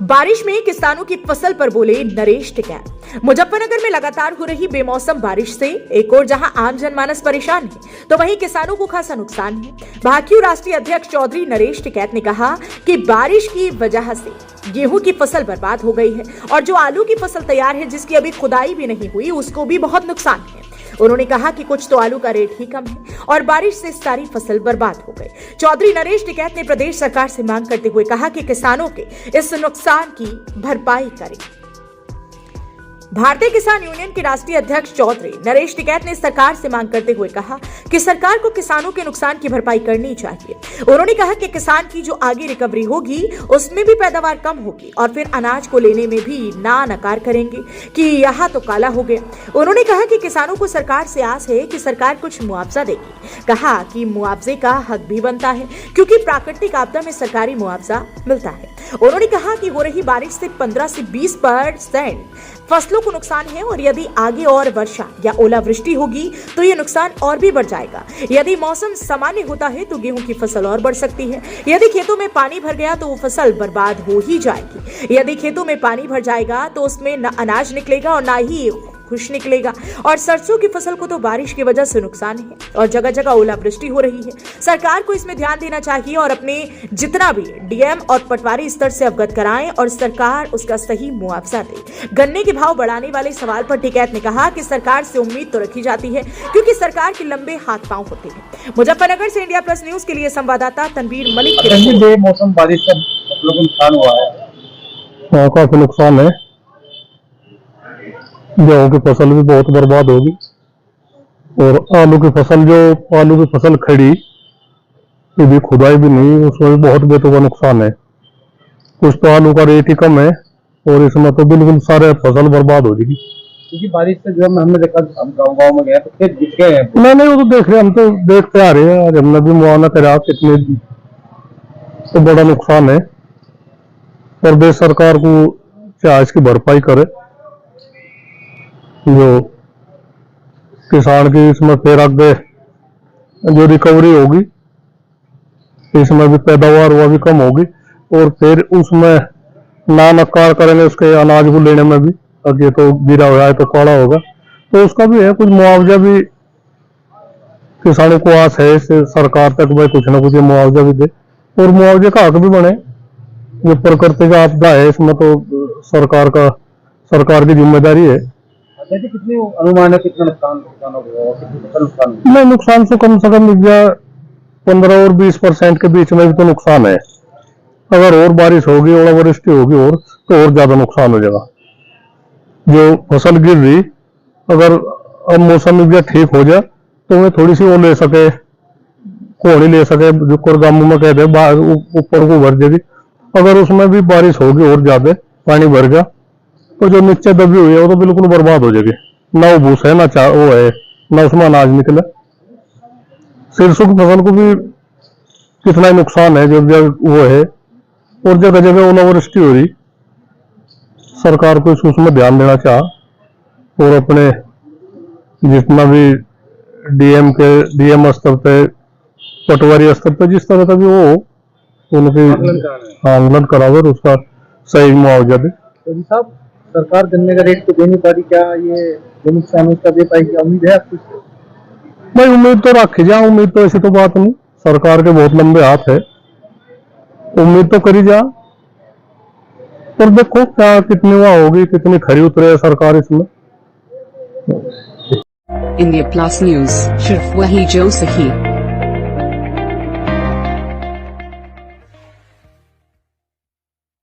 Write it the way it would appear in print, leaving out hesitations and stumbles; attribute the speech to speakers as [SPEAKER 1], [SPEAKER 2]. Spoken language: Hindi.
[SPEAKER 1] बारिश में किसानों की फसल पर बोले नरेश टिकैत। मुजफ्फरनगर में लगातार हो रही बेमौसम बारिश से एक और जहां आम जनमानस परेशान है तो वहीं किसानों को खासा नुकसान है। भाकियू राष्ट्रीय अध्यक्ष चौधरी नरेश टिकैत ने कहा कि बारिश की वजह से गेहूं की फसल बर्बाद हो गई है और जो आलू की फसल तैयार है जिसकी अभी खुदाई भी नहीं हुई उसको भी बहुत नुकसान है। उन्होंने कहा कि कुछ तो आलू का रेट ही कम है और बारिश से सारी फसल बर्बाद हो गई। चौधरी नरेश टिकैत ने प्रदेश सरकार से मांग करते हुए कहा कि किसानों के इस नुकसान की भरपाई करें। भारतीय किसान यूनियन के राष्ट्रीय अध्यक्ष चौधरी नरेश टिकैत ने सरकार से मांग करते हुए कहा कि सरकार को किसानों के नुकसान की भरपाई करनी चाहिए। उन्होंने कहा कि किसान की जो आगे रिकवरी होगी उसमें भी पैदावार कम होगी और फिर अनाज को लेने में भी ना नकार करेंगे कि यहाँ तो काला हो गया। उन्होंने कहा कि किसानों को सरकार से आस है कि सरकार कुछ मुआवजा देगी। कहा कि मुआवजे का हक भी बनता है क्योंकि प्राकृतिक आपदा में सरकारी मुआवजा मिलता है। उन्होंने कहा कि हो रही बारिश से 15 से 20% फसलों को नुकसान है और यदि आगे और वर्षा या ओलावृष्टि होगी तो ये नुकसान और भी बढ़ जाएगा। यदि मौसम सामान्य होता है तो गेहूं की फसल और बढ़ सकती है। यदि खेतों में पानी भर गया तो वो फसल बर्बाद हो ही जाएगी। यदि खेतों में पानी भर जाएगा तो उसमें न अनाज निकलेगा और ना ही खुश निकलेगा। और सरसों की फसल को तो बारिश की वजह से नुकसान है और जगह जगह ओलावृष्टि हो रही है। सरकार को इसमें ध्यान देना चाहिए और अपने जितना भी डीएम और पटवारी स्तर से अवगत कराएं और सरकार उसका सही मुआवजा दे। गन्ने के भाव बढ़ाने वाले सवाल पर टिकैत ने कहा कि सरकार से उम्मीद तो रखी जाती है क्योंकि सरकार के लंबे हाथ पांव होते हैं। मुजफ्फरनगर से इंडिया प्लस न्यूज के लिए संवाददाता तनवीर मलिक की रिपोर्ट।
[SPEAKER 2] मौसम बारिश से फसलों को नुकसान हुआ है।
[SPEAKER 3] काफी नुकसान है, गेहूं की फसल भी बहुत बर्बाद होगी और आलू की फसल खड़ी यदि खुदाई भी नहीं उसमें भी बहुत बेतुका नुकसान है। कुछ तो आलू का रेट ही कम है और इसमें तो बिल्कुल सारे फसल बर्बाद हो जाएगी
[SPEAKER 2] क्योंकि बारिश से जो हमने देखा, हम गाँव में गए तो खेत दिख गए हैं।
[SPEAKER 3] नहीं वो तो देख रहे, हम तो देखते आ रहे हैं। आज हमने भी मुआवजा करा, कितने तो बड़ा नुकसान है। प्रदेश सरकार को चाहे इसकी भरपाई करे, जो किसान की इसमें फिर आगे जो रिकवरी होगी इसमें भी पैदावार हुआ भी कम होगी और फिर उसमें ना नकार करेंगे उसके अनाज को लेने में भी। अगर तो गिरा हुआ है तो काला होगा तो उसका भी है कुछ मुआवजा भी किसानों को आस है इससे सरकार तक भाई कुछ ना कुछ मुआवजा भी दे और मुआवजे का हक भी बने। जो प्रकृति का आपदा है इसमें तो सरकार की जिम्मेदारी है।
[SPEAKER 2] कितनी अनुमान है कितना नुकसान होगा?
[SPEAKER 3] नहीं, नुकसान से कम 15 और 20% के बीच में भी तो नुकसान है। अगर और बारिश होगी, ओलावृष्टि होगी और तो और ज्यादा नुकसान हो जाएगा। जो फसल गिर रही अगर अब मौसम भी ठीक हो जाए तो वह थोड़ी सी वो ले सके, कोहनी ले सके, जो कोरगामू में कहते हैं ऊपर को भर जाएगी। अगर उसमें भी बारिश होगी और ज्यादा पानी भर गया तो जो नीचे दबी हुई है वो तो बिल्कुल बर्बाद हो जाएगी। ना वो भूसा है, ना वो है, ना उसमें अनाज निकले। सरसों की फसल को भी कितना ही नुकसान है जो वो है और जगह जगह ओलावृष्टि हो रही। सरकार को उसमें ध्यान देना चाह और अपने जितना भी डीएम स्तर पे, पटवारी स्तर पे जिस तरह का भी वो उनकी आंदोलन करावे और उसका सही मुआवजा दे।
[SPEAKER 2] तो साहब, सरकार गन्ने का रेट तो दे नहीं पा रही, क्या ये जो नुकसान उसका दे पाएगी? उम्मीद है आपको?
[SPEAKER 3] भाई उम्मीद तो रखी जा, उम्मीद तो ऐसी तो बात नहीं, सरकार के बहुत लंबे हाथ है, उम्मीद तो करी जा। और देखो क्या कितनी वहां होगी, कितनी खरी उतरे सरकार इसमें।
[SPEAKER 4] इंडिया प्लस न्यूज, सिर्फ वही जो सही।